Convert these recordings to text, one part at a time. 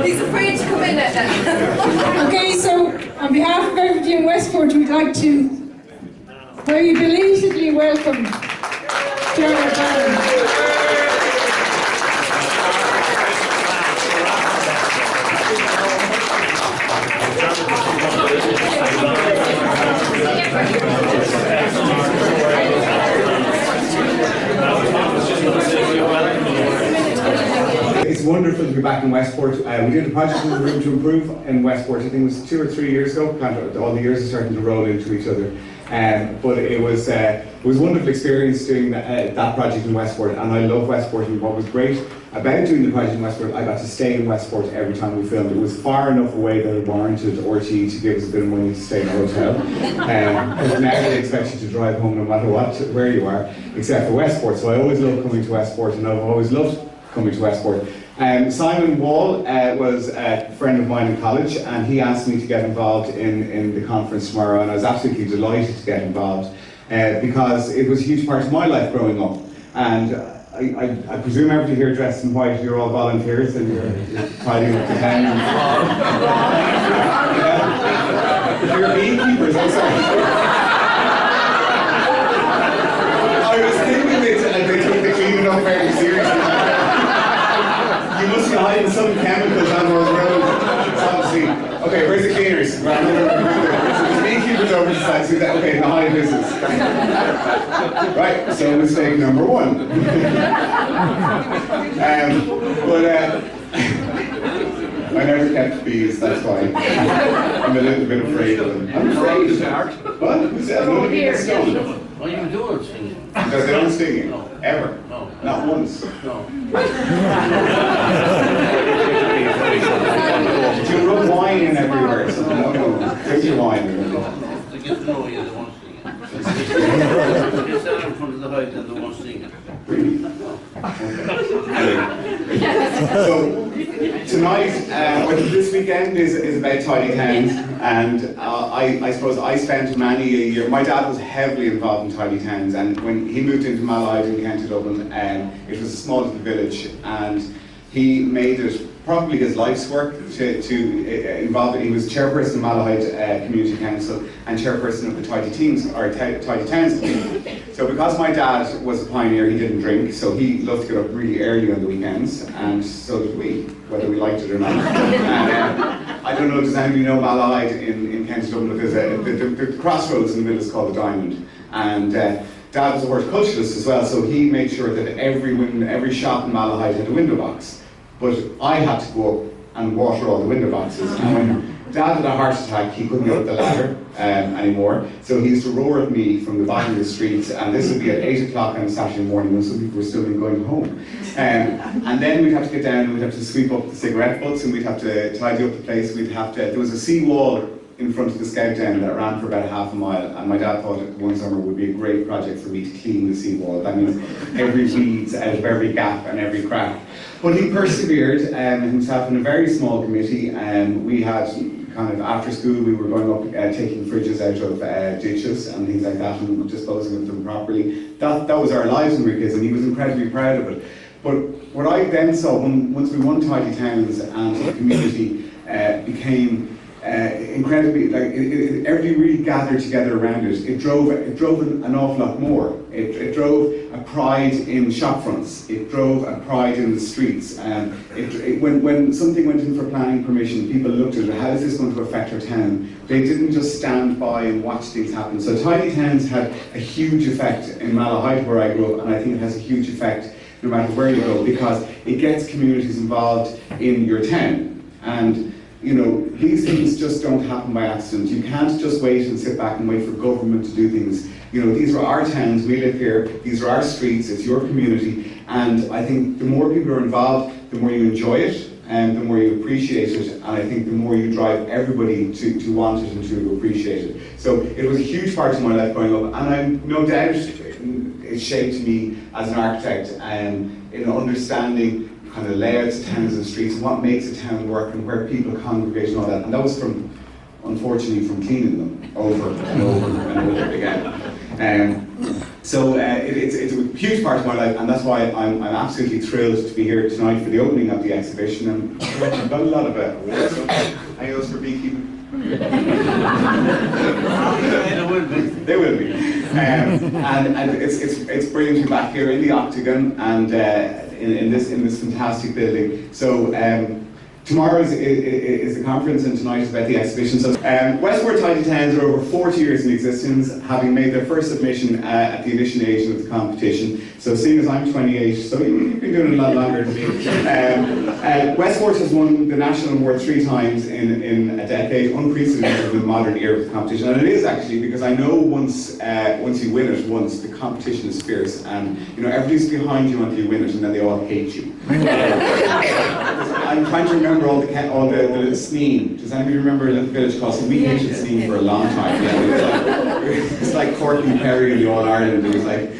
He's afraid to come in at that. Okay, so on behalf of everybody in Westport, we'd like to very belatedly welcome Dermot Bannon. It's wonderful to be back in Westport. We did a project with Room to Improve in Westport. I think it was 2 or 3 years ago. All the years are starting to roll into each other. But it was a wonderful experience doing that project in Westport, and I love Westport. And what was great about doing the project in Westport, I got to stay in Westport every time we filmed. It was far enough away that it warranted RTE to give us a bit of money to stay in a hotel. But now they expect you to drive home no matter where you are, except for Westport. So I always love coming to Westport, and I've always loved coming to Westport. Simon Wall was a friend of mine in college, and he asked me to get involved in the conference tomorrow, and I was absolutely delighted to get involved because it was a huge part of my life growing up. And I presume everybody here dressed in white, you're all volunteers and you're tidying up the town. Yeah. You're beekeepers, I'm sorry. I was thinking they took the cleaning up very seriously. You must be hiding some chemicals on those roads. Obviously. Okay, where's the cleaners? The beekeepers over the side. See that? Okay, the high business. Right, so mistake number 1. I never kept bees, that's why. I'm a little bit afraid of them. I'm afraid of them. What? Who said? No, here. What are you doing singing? Because they don't sting you. No. Ever. No. Not once. No. You rub wine in everywhere, so no. Drink your wine. To get to know you, they won't sing it. You stand in front of the house and they won't sing it. Really? No. So tonight, this weekend is about tidy towns, and I suppose I spent many a year. My dad was heavily involved in tidy towns, and when he moved into Malahide in County Dublin, it was a small little village, and he made it probably his life's work to involve it. He was chairperson of Malahide Community Council and chairperson of the Tidy Towns Committee. So because my dad was a pioneer, he didn't drink, so he loved to get up really early on the weekends, and so did we, whether we liked it or not. I don't know, does anybody know Malahide in County Dublin? There's the crossroads in the middle is called the Diamond, and Dad was a horticulturalist as well, so he made sure that every shop in Malahide had a window box. But I had to go up and water all the window boxes. And when Dad had a heart attack, he couldn't go up the ladder anymore. So he used to roar at me from the bottom of the street, and this would be at 8 o'clock on a Saturday morning when some people were still going home. And then we'd have to get down and we'd have to sweep up the cigarette butts, and we'd have to tidy up the place. There was a seawall in front of the scout den that ran for about half a mile, and my dad thought that one summer would be a great project for me to clean the seawall. That means every weeds out of every gap and every crack. But he persevered himself in a very small committee. We had kind of after school we were going up taking fridges out of ditches and things like that and disposing of them properly. That was our lives when we were kids, and he was incredibly proud of it. But what I then saw once we won Tidy Towns and the community became incredibly, everybody really gathered together around it. It drove an awful lot more. It drove a pride in shop fronts. It drove a pride in the streets. When something went in for planning permission, people looked at it. How is this going to affect our town? They didn't just stand by and watch things happen. So Tidy Towns had a huge effect in Malahide, where I grew up, and I think it has a huge effect no matter where you go, because it gets communities involved in your town. And you know, these things just don't happen by accident. You can't just wait and sit back and wait for government to do things. You know, these are our towns, we live here, these are our streets, it's your community, and I think the more people are involved, the more you enjoy it, and the more you appreciate it, and I think the more you drive everybody to want it and to appreciate it. So it was a huge part of my life growing up, and I'm no doubt it shaped me as an architect, in understanding kind of layouts of towns and streets and what makes a town work and where people congregate and all that. And that was unfortunately from cleaning them over and over and over again. So it's a huge part of my life, and that's why I'm absolutely thrilled to be here tonight for the opening of the exhibition. And I've got a lot of awards. Any of those for beekeeping? They will be. And it's brilliant to be back here in the Octagon and in this fantastic building. So tomorrow is the conference, and tonight is about the exhibition. So Westport Tidy Towns are over 40 years in existence, having made their first submission at the initiation of the competition. So seeing as I'm 28, so you've been doing it a lot longer than me. Westport has won the national award 3 times in a decade, unprecedented in the modern era of the competition. And it is actually, because I know once you win it once, the competition is fierce, and everybody's behind you until you win it, and then they all hate you. I'm trying to remember all the Sneen. Does anybody remember a little village called Sneen? We hated Sneen for a long time. Yeah, it's like Courtney Perry in the All Ireland. It was like,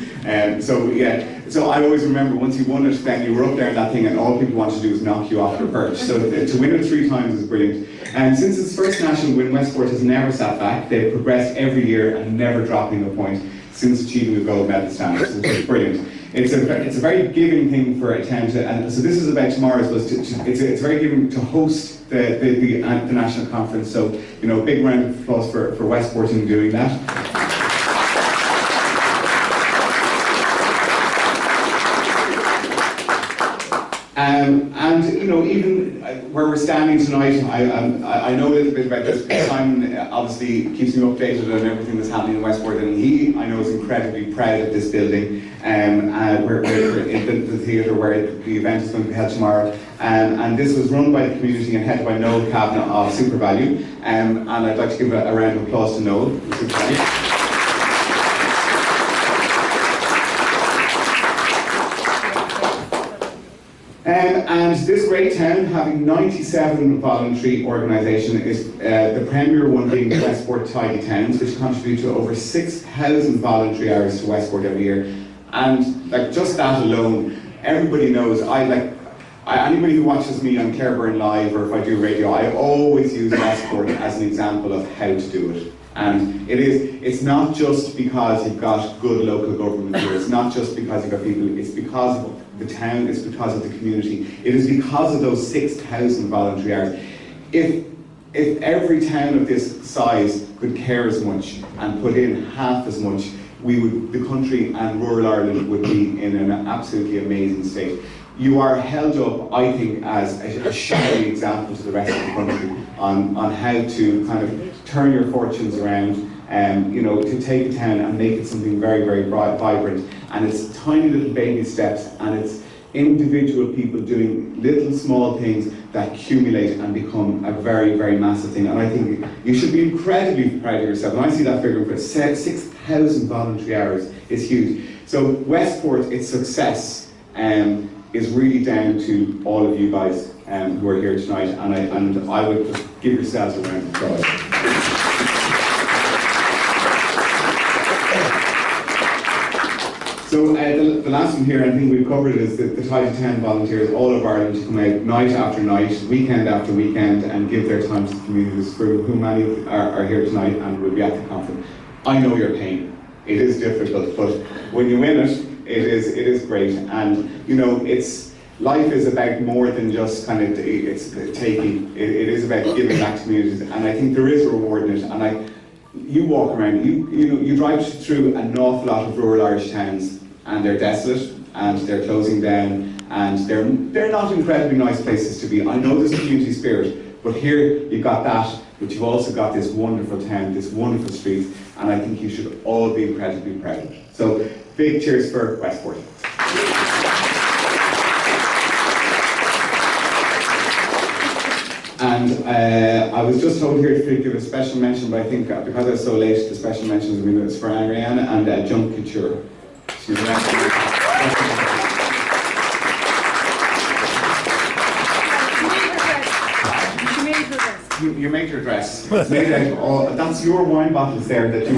so I always remember once you won it, then you were up there in that thing, and all people wanted to do was knock you off your perch. So to win it 3 times is brilliant. And since its first national win, Westport has never sat back. They've progressed every year and never dropping a point since achieving the gold medal standards, which is brilliant. It's a very giving thing for a town to, and so this is about tomorrow. It's very giving to host the national conference. So big round of applause for Westport in doing that. And even where we're standing tonight, I know a little bit about this because Simon obviously keeps me updated on everything that's happening in Westport, and he, I know, is incredibly proud of this building. We're in the theatre where the event is going to be held tomorrow, and this was run by the community and headed by Noel Kavanagh of SuperValue, and I'd like to give a round of applause to Noel from SuperValue. And this great town, having 97 voluntary organisations, is the premier one being the Westport Tidy Towns, which contribute to over 6,000 voluntary hours to Westport every year. And just that alone, everybody knows. Anybody who watches me on Clareburn Live, or if I do radio, I always use Westport as an example of how to do it. And it's not just because you've got good local government here, it's not just because you've got people, it's because of the town, it's because of the community. It is because of those 6,000 voluntary hours. If every town of this size could care as much and put in half as much, the country and rural Ireland would be in an absolutely amazing state. You are held up, I think, as a shining example to the rest of the country on how to kind of turn your fortunes around, to take a town and make it something very, very vibrant. And it's tiny little baby steps, and it's individual people doing little small things that accumulate and become a very, very massive thing. And I think you should be incredibly proud of yourself. When I see that figure, 6,000 voluntary hours is huge. So Westport, its success is really down to all of you guys who are here tonight, and I would just give yourselves a round of applause. So the last one here, I think we've covered it, is the Tidy Town volunteers all over Ireland to come out night after night, weekend after weekend, and give their time to the communities, for whom many are here tonight and will be at the conference. I know your pain. It is difficult, but when you win it, it is great. And life is about more than just kind of taking. It is about giving back to communities, and I think there is a reward in it. And you walk around, you drive through an awful lot of rural Irish towns, and they're desolate, and they're closing down, and they're not incredibly nice places to be. I know there's a community spirit, but here you've got that, but you've also got this wonderful town, this wonderful street, and I think you should all be incredibly proud. So big cheers for Westport. And I was just told here to give a special mention, but I think because I was so late, the special mentions is for Ariana and Jump Couture. She's You made her dress. It's made out of all. That's your wine bottles there that you.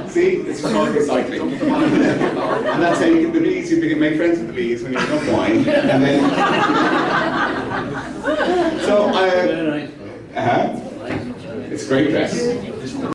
See, it's called recycling. And that's how you get the bees. You can make friends with the bees when you have enough wine, and then. So it's a great dress.